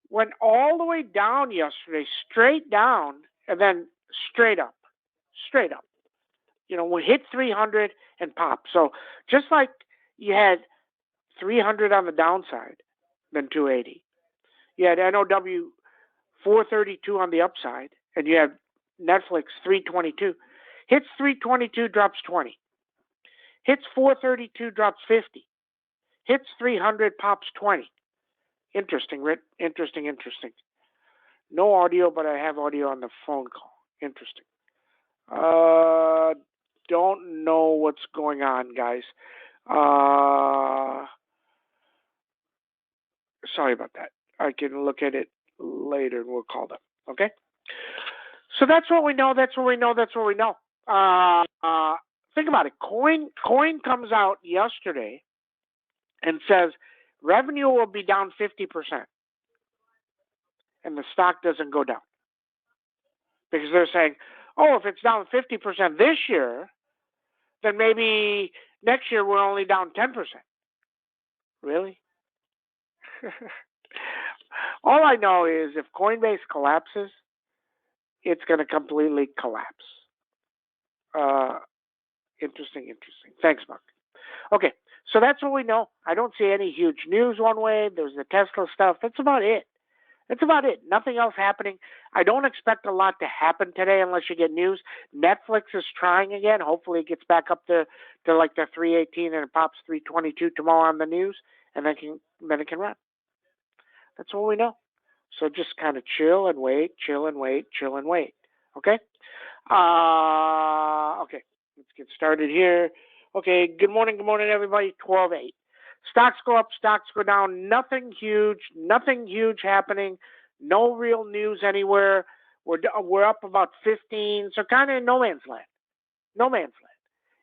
Went all the way down yesterday, straight down, and then straight up. Straight up. We hit 300 and popped. So just like you had 300 on the downside, then 280. You had NOW 432 on the upside, and you have Netflix 322. Hits 322, drops 20. Hits 432, drops 50. Hits 300, pops 20. Interesting, Rick. Interesting. No audio, but I have audio on the phone call. Interesting. Don't know what's going on, guys. Sorry about that. I can look at it later and we'll call them. Okay? So that's what we know. Think about it. Coin comes out yesterday and says revenue will be down 50%. And the stock doesn't go down. Because they're saying, if it's down 50% this year, then maybe next year we're only down 10%. Really? All I know is if Coinbase collapses, it's going to completely collapse. Interesting. Thanks, Mark. Okay, so that's what we know. I don't see any huge news one way. There's the Tesla stuff. That's about it. Nothing else happening. I don't expect a lot to happen today unless you get news. Netflix is trying again. Hopefully it gets back up to like the 318 and it pops 322 tomorrow on the news, and then it can run. That's all we know. So just kind of chill and wait. Okay? Okay, let's get started here. Okay, good morning, everybody. 12-8. Stocks go up, stocks go down. Nothing huge happening. No real news anywhere. We're up about 15, so kind of in no man's land.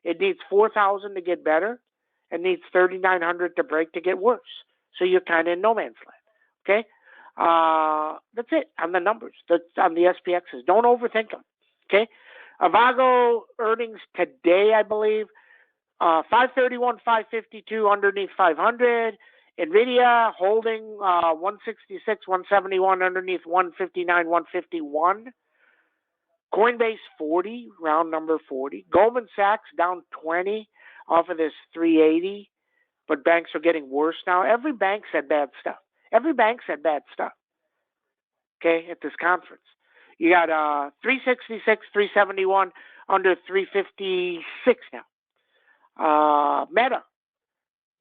It needs 4,000 to get better. It needs 3,900 to break to get worse. So you're kind of in no man's land. Okay? That's it on the numbers. That's on the SPXs. Don't overthink them. Okay? Avago earnings today, I believe. 531, 552 underneath 500. NVIDIA holding 166, 171 underneath 159, 151. Coinbase 40, round number 40. Goldman Sachs down 20 off of this 380, but banks are getting worse now. Every bank said bad stuff. Okay, at this conference. You got 366, 371 under 356 now. Meta,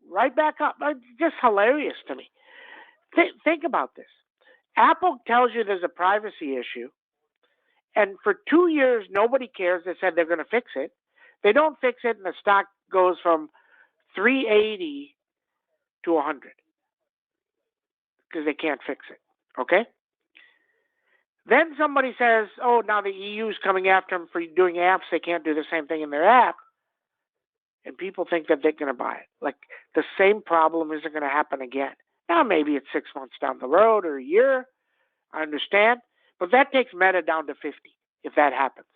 right back up. Just hilarious to me. Think about this. Apple tells you there's a privacy issue, and for 2 years, nobody cares. They said they're going to fix it. They don't fix it, and the stock goes from 380 to 100 because they can't fix it. Okay? Then somebody says, now the EU's coming after them for doing apps. They can't do the same thing in their app. And people think that they're going to buy it. Like the same problem isn't going to happen again. Now, maybe it's 6 months down the road or a year. I understand. But that takes Meta down to 50 if that happens.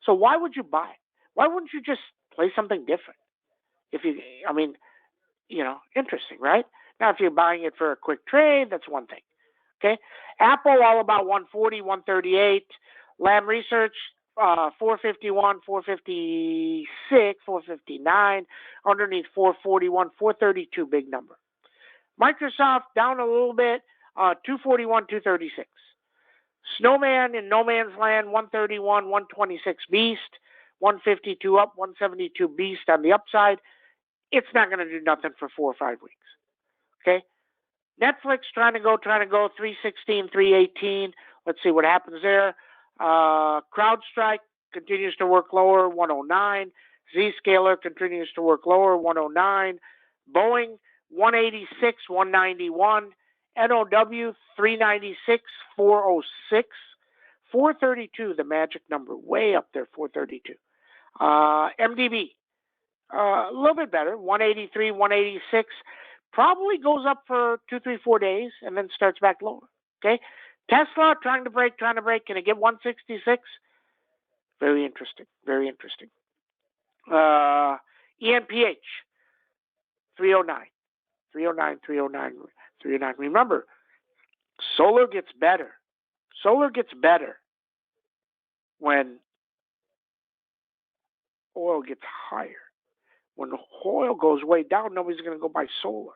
So why would you buy it? Why wouldn't you just play something different? Interesting, right? Now, if you're buying it for a quick trade, that's one thing. Okay? Apple, all about 140, 138. Lam Research, 451, 456, 459, underneath 441, 432, big number. Microsoft down a little bit, 241, 236. Snowman in no man's land, 131, 126 beast, 152 up, 172 beast on the upside. It's not going to do nothing for 4 or 5 weeks. Okay? Netflix trying to go 316, 318. Let's see what happens there. CrowdStrike continues to work lower, 109. Zscaler continues to work lower, 109. Boeing, 186, 191. NOW, 396, 406. 432, the magic number, way up there, 432. MDB, a little bit better, 183, 186. Probably goes up for 2, 3, 4 days and then starts back lower. Okay? Tesla trying to break. Can it get 166? Very interesting. ENPH, 309. Remember, Solar gets better. Solar gets better when oil gets higher. When oil goes way down, nobody's going to go buy solar.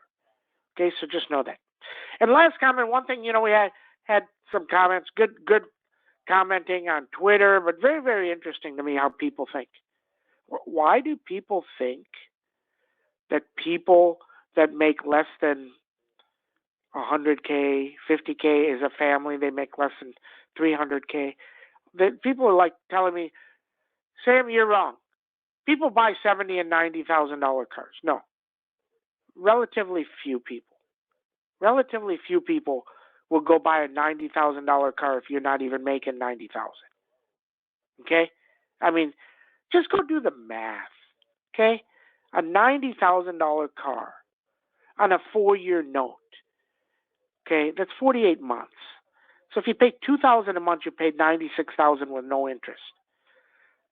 Okay, so just know that. And last comment, one thing, we had some comments, good commenting on Twitter, but very, very interesting to me how people think. Why do people think that people that make less than 100K, 50K as a family, they make less than 300K? That people are like telling me, Sam, you're wrong. People buy $70,000 and $90,000 cars. No, relatively few people. Relatively few people will go buy a $90,000 car if you're not even making $90,000. Okay, I mean, just go do the math. Okay, a $90,000 car on a 4-year note. Okay, that's 48 months. So if you pay $2,000 a month, you paid $96,000 with no interest.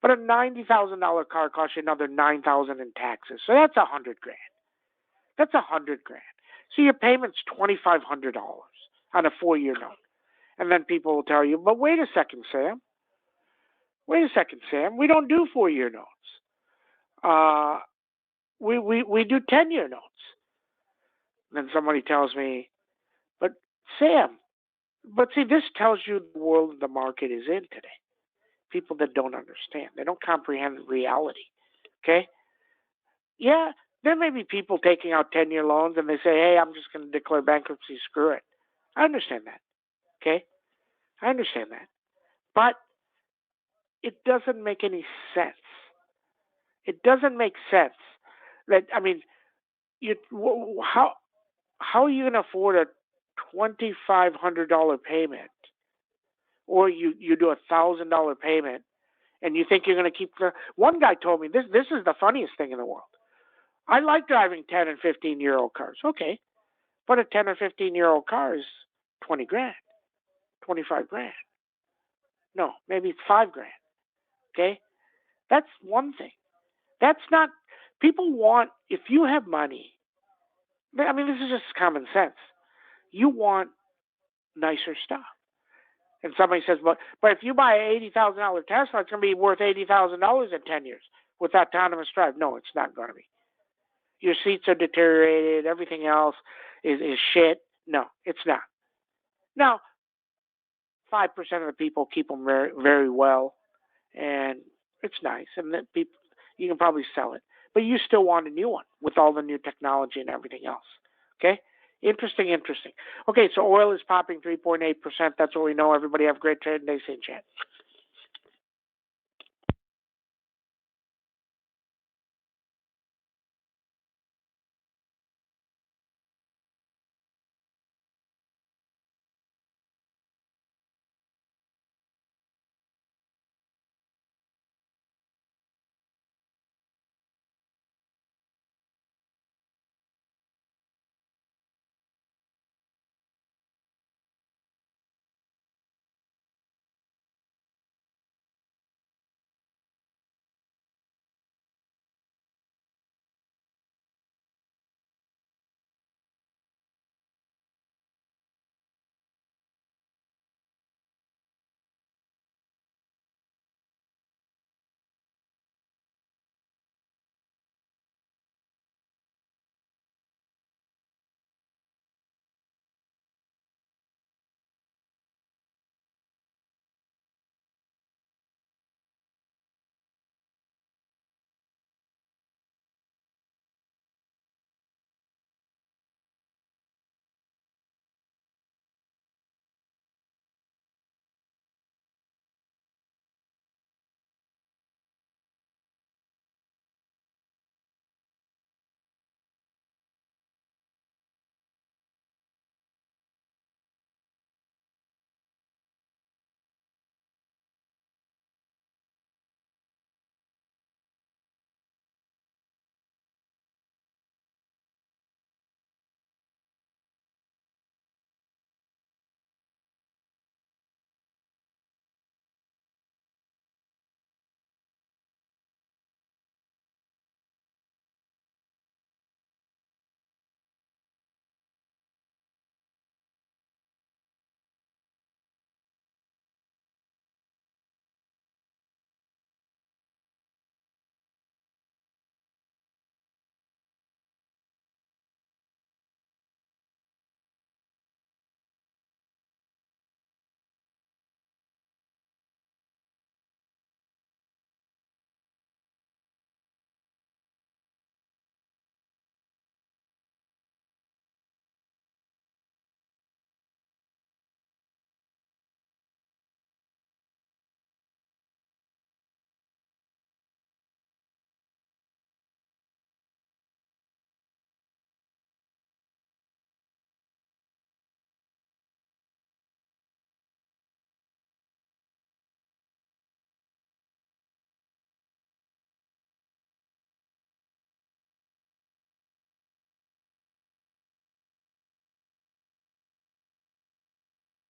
But a $90,000 car costs you another $9,000 in taxes. So that's $100,000. That's $100,000. So your payment's $2,500 on a 4-year note. And then people will tell you, but wait a second, Sam. Wait a second, Sam. We don't do 4-year notes. We do 10-year notes. And then somebody tells me, but Sam, but see, this tells you the world the market is in today. People that don't understand. They don't comprehend reality. Okay? Yeah, there may be people taking out 10-year loans and they say, hey, I'm just going to declare bankruptcy, screw it. I understand that. Okay? I understand that. But it doesn't make any sense. It doesn't make sense. That, I mean, how are you going to afford a $2,500 payment, or you do $1,000 payment, and you think you're going to keep? One guy told me this is the funniest thing in the world. I like driving 10 and 15-year-old cars. Okay, but a 10 or 15-year-old car is $20,000, $25,000. No, maybe it's $5,000. Okay, that's one thing. That's not. People want, if you have money. I mean, this is just common sense. You want nicer stuff. And somebody says, but if you buy an $80,000 Tesla, it's going to be worth $80,000 in 10 years with autonomous drive. No, it's not going to be. Your seats are deteriorated. Everything else is shit. No, it's not. Now, 5% of the people keep them very, very well, and it's nice. And then people, you can probably sell it. But you still want a new one with all the new technology and everything else. Okay? Interesting. Okay, so oil is popping 3.8%. That's what we know. Everybody have a great trading day. See you in chat.